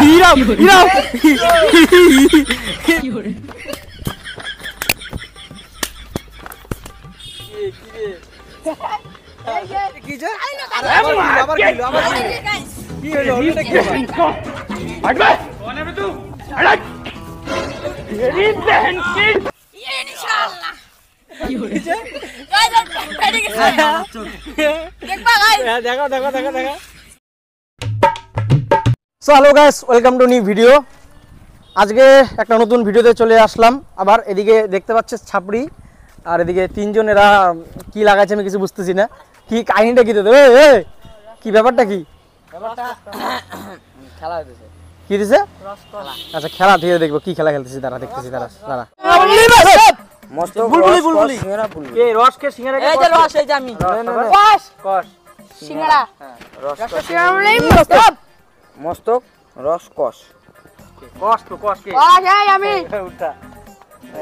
Hiram Hiram কি হরে কি যে আবার কি হলো ওটা কি হটবে কোন है तू हट तेरी बहन की ये इंशाल्लाह কি হরে গাইস পেটে গেছে দেখবা গাইস দেখো দেখো দেখো দেখো so hello guys welcome to new video. আজকে একটা নতুন ভিডিওতে চলে আসলাম। আবার এদিকে দেখতে পাচ্ছেন ছাপড়ি আর এদিকে তিনজন, এরা কি লাগাইছে আমি কিছু বুঝতেছি না। কি কাহিনীটা কি দিতে কি ব্যাপারটা কি খেলা হইতেছে কি দিছে আচ্ছা খেলা ঠিক আছে দেখবো কি খেলা খেলতেছি তারা দেখতেছি তারা তারা মস্ত বুলবুলি বুলবুলি কে রস কে সিঙ্গারা এই যে রস এই যে আমি কস কস সিঙ্গারা রস কস সিঙ্গারা মস্তক রস কস কস তো কস কে কস এই আমি উঠা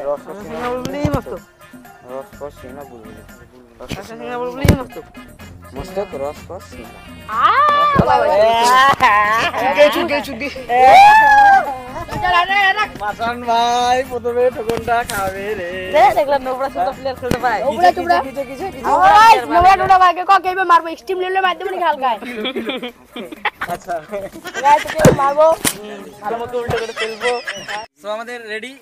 রস কস সিঙ্গারা বুলবুলি মস্তক রস কস সিঙ্গারা বুলবুলি রস কস সিঙ্গারা বুলবুলি মস্তক মস্তক রস কস সিঙ্গারা চুকি মাসান ভাই প্রথমে ঠোকনটা খাবে রে দেখলাম নোবড়া ছোট প্লেয়ার খেলতে পারে ওবড়া টুবড়া কিছু নোবড়া টুবড়া ভাগে ক কেবে মারবো স্টিম লেলে মাধ্যমে খেল গায় আচ্ছা গায় তো মারবো ভালো মতো উল্টো করে ফেলবো। সো আমাদের রেডি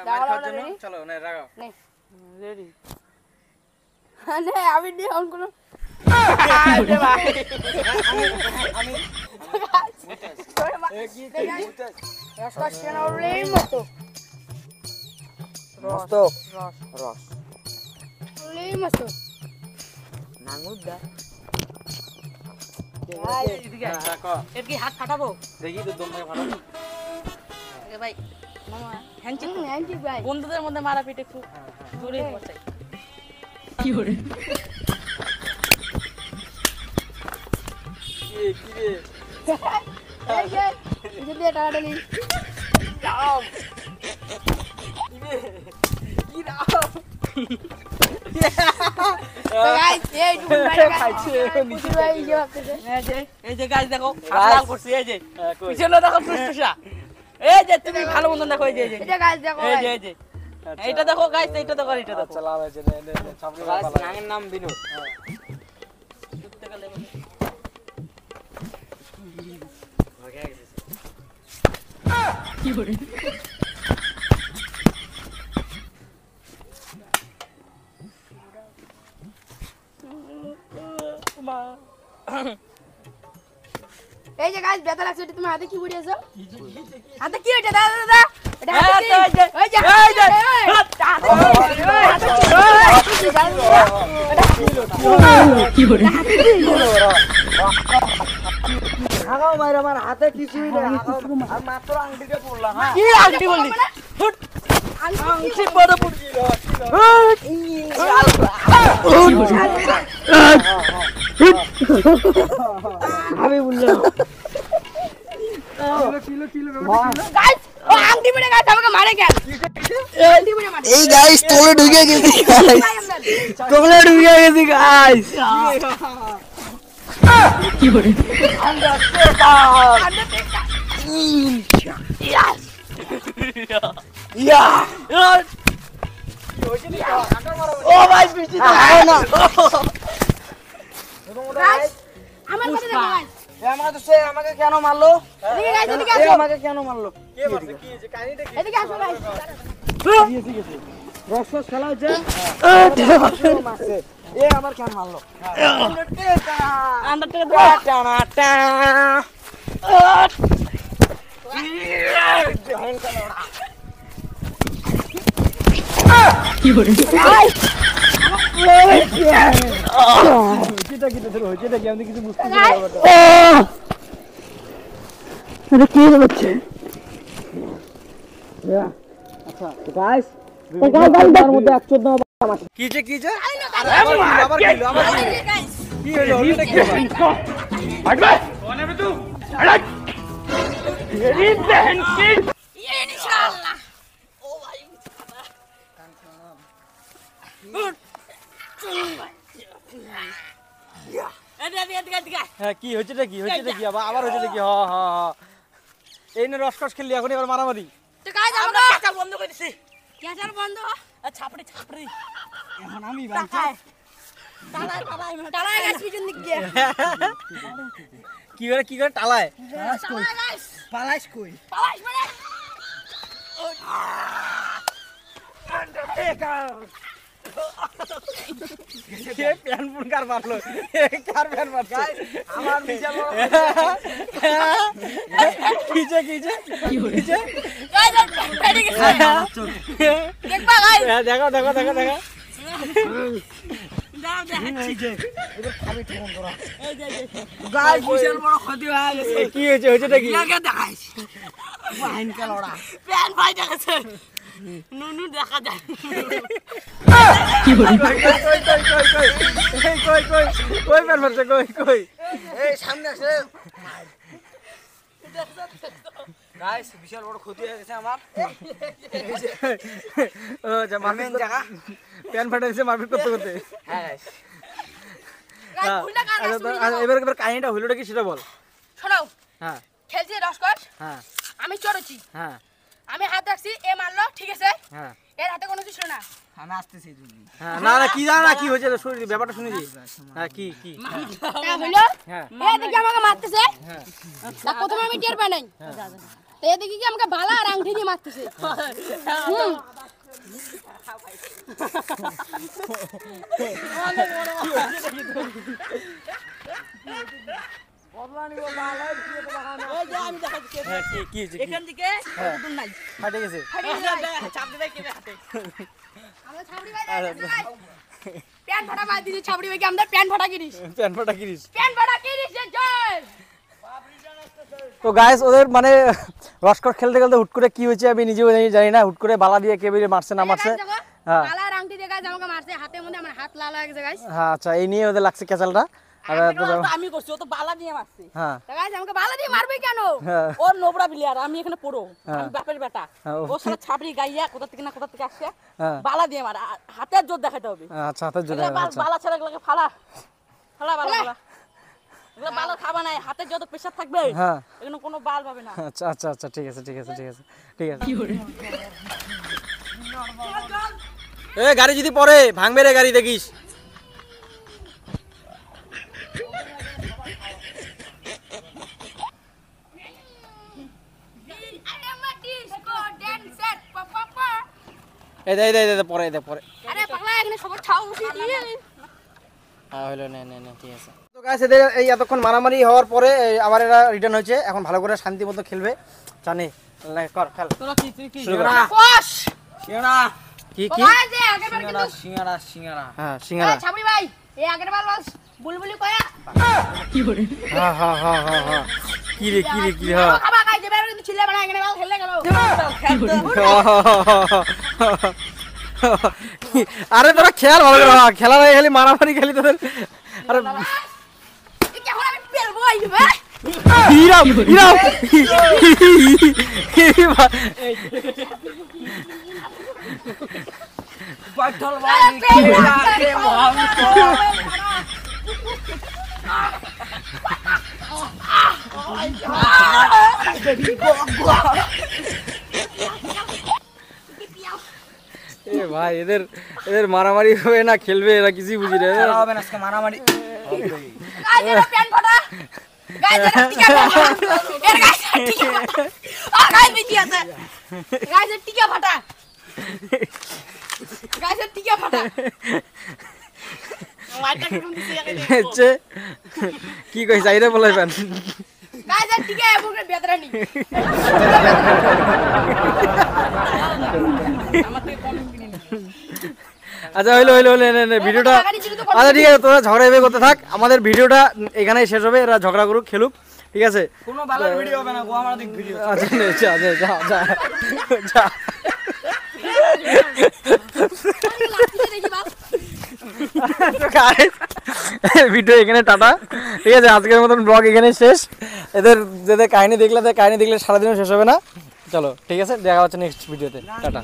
মার খাওয়ার জন্য চলো না লাগাও রেডি না আমি নি অন কোন আমি হাত কাটাবো দেখি তো তোমরা ভালো ভাই বন্ধুদের মধ্যে মারাপিট একটু দূরে বসাই কি করে তুমি ভালো মন্দ দেখো এইটা দেখো গাইস এইটা দেখো এইটা দেখো নামের নাম বিনোদ কি করে এই যে গাইস বেতা লাগছে তুমি হাতে কি পড়িয়েছো হাতে কি হইছে দাদা দাদা এটা ওই যে কি করে হাগাও মাইরা আমার হাতে কিছুই না আর মাত্র আংটিটা পড়লাম হ্যাঁ কি আংটি বললি ফুট আংটি বড় পড়ছি আমি বললাম কিলো কিলো গাইস ও আংটি পড়ে গাইস আমাকে মারে কেন আংটি পড়ে মারে এই গাইস তোলে ঢুকে গেছি গাইস তোলে ঢুকে গেছি গাইস কি করে ও ভাই বৃষ্টি তো হয় না আমার কথা দেখো গাইস আমাকে কেন মারলো আমাকে কেন মারলো কে বলছে কি যে কাহিনীটা কি এদিকে আসো গাইস রস রস খেলা হচ্ছে এ আমার কেন মারলো আন্ডারটেকার টানা টানা কি করে এটা কি ধরো এটা কি আমি কিছু বুঝতে পারছি এটা কি হচ্ছে আচ্ছা গাইস তার মধ্যে 114 কি যে আবার কি হলো ওটা কি হটবে কোন है तू हट तेरी बहन की ये इंशाल्लाह ओ भाई হ্যাঁ কি হচ্ছে কি আবার হচ্ছে কি এই না রসকস খেললি এখন এবার মারামারি তো গাইস আমরা ক্যাচাল বন্ধ করে দিছি ক্যাচাল বন্ধ ছাপড়ি এখন আমি ভাই টালায় গাইস পিছন দিক দিয়ে কি করে টালায় পালাইস কই মানে কে প্যান পুন কার মারলো কার প্যান মারছে আমার বিশাল বড় কিছে গাইস পেটে গেছে দেখবা গাইস দেখো গাইস বিশাল বড় ক্ষতি হয়ে গেছে কি হয়েছে কি লাগে দেখাইস বাহিন কালোড়া প্যান ভাই দেখাছে নুনু দেখা যায় কই প্যান মারছে কই এই সামনে আসে গাইস বিশাল বড় ক্ষতি হয়ে গেছে আমার ও যা মারপিট জায়গা প্যান ফাটাইছে মারপিট করতে হ্যাঁ গাইস এবার কাহিনীটা হইলোটা কি সেটা বল শোনো হ্যাঁ খেলছি রসকস হ্যাঁ আমি চড়েছি হ্যাঁ আমি হাত রাখছি এ মারলো ঠিক আছে হ্যাঁ এর হাতে কোনো কিছু না আমি আসতেছি হ্যাঁ না কি জানা না কি হয়েছে শুনি ব্যাপারটা শুনি দি হ্যাঁ কি তা হলো হ্যাঁ এ দেখি আমাকে মারতেছে হ্যাঁ তা প্রথমে আমি টের পাই নাই তো এ দেখি কি আমাকে বালা আর আংটি দিয়ে মারতেছে এখান থেকে নাই ফাটে গেছে চাপ দিবে কে হাতে আমরা ছাবড়ি ভাই প্যান ফাটা বাদ দিছি ছাবড়ি ভাই আমরা প্যান ফাটা কিরিস জয় তো গাইস ওদের মানে রসকস খেলতে হুট করে কি হয়েছে আমি নিজেও জানি না হুট করে বালা দিয়ে কে বেরিয়ে মারছে না মারছে হ্যাঁ বালা আর আংটি দিয়ে গাইস আমাকে মারছে হাতের মধ্যে আমার হাত লাল হয়ে গেছে গাইস হ্যাঁ আচ্ছা এই নিয়ে ওদের লাগছে ক্যাচালটা আমি করছি ও তো বালা দিয়ে মারছে হ্যাঁ গাইস আমাকে বালা দিয়ে মারবে কেন হ্যাঁ। ও নোবরা প্লেয়ার আমি এখানে পড়ো আমি বাপের বেটা ও সারা ছাপড়ি গাইয়া কোথা থেকে আসছে বালা দিয়ে মার হাতের জোর দেখাতে হবে আচ্ছা হাতের জোর আচ্ছা বালা ছেড়ে লাগে ফালা বালা এগুলো বালা খাবা নাই হাতে যত প্রেসার থাকবে হ্যাঁ এখানে কোনো বাল পাবে না আচ্ছা ঠিক আছে এ গাড়ি যদি পড়ে ভাঙবে রে গাড়ি দেখিস এই দে পরে আরে পাগলা এখানে সবার ছাও বসিয়ে দিয়ে হ্যাঁ হলো নে ঠিক আছে তো গাইস এদের এই এতক্ষণ মারামারি হওয়ার পরে আবার এরা রিটার্ন হয়েছে এখন ভালো করে শান্তি মতো খেলবে জানি কর খেল তোরা কি বস সিঙ্গারা কি ওই যে আগেরবার কিন্তু সিঙ্গারা হ্যাঁ সিঙ্গারা ছাবড়ি ভাই এই আগেরবার বস বুলবুলি কয়া কি করে হ্যাঁ কি রে হ্যাঁ খাবা খাই দেবে কিন্তু ছিলে বানা এখানে বল খেললে গেল আরে তোরা খেল ভালো করে খেলা নাই খালি মারামারি খেলি তোদের আরে কি এখন আমি পেলবো আইবে হিরাম পাঠল বাড়ি কে এ ভাই এদের মারামারি হবে না খেলবে এরা কিছুই বুঝি না হবে না আজকে মারামারি গাইজের প্যান ফাটা গাইজের টিকা ফাটা আর গাইজ বিকি আছে গাইজের টিকা ফাটা মাইটা কোন দিছে আচ্ছা কি কইছ আইরে বলাই পান গাইজের টিকা এবুকে বেদরানি আমাদের কোন কিনে আচ্ছা হইলো ভিডিওটা আচ্ছা ঠিক আছে তোরা ঝগড়া এভাবে করতে থাক আমাদের ভিডিওটা এখানেই শেষ হবে এরা ঝগড়া করুক খেলুক ঠিক আছে কোনো ভালো ভিডিও হবে না গো আমার দিক ভিডিও আচ্ছা যা ভিডিও এখানে টাটা ঠিক আছে আজকের মতন ব্লগ এখানে শেষ এদের কাহিনী দেখলে সারাদিনও শেষ হবে না চলো ঠিক আছে দেখা হচ্ছে নেক্সট ভিডিওতে টাটা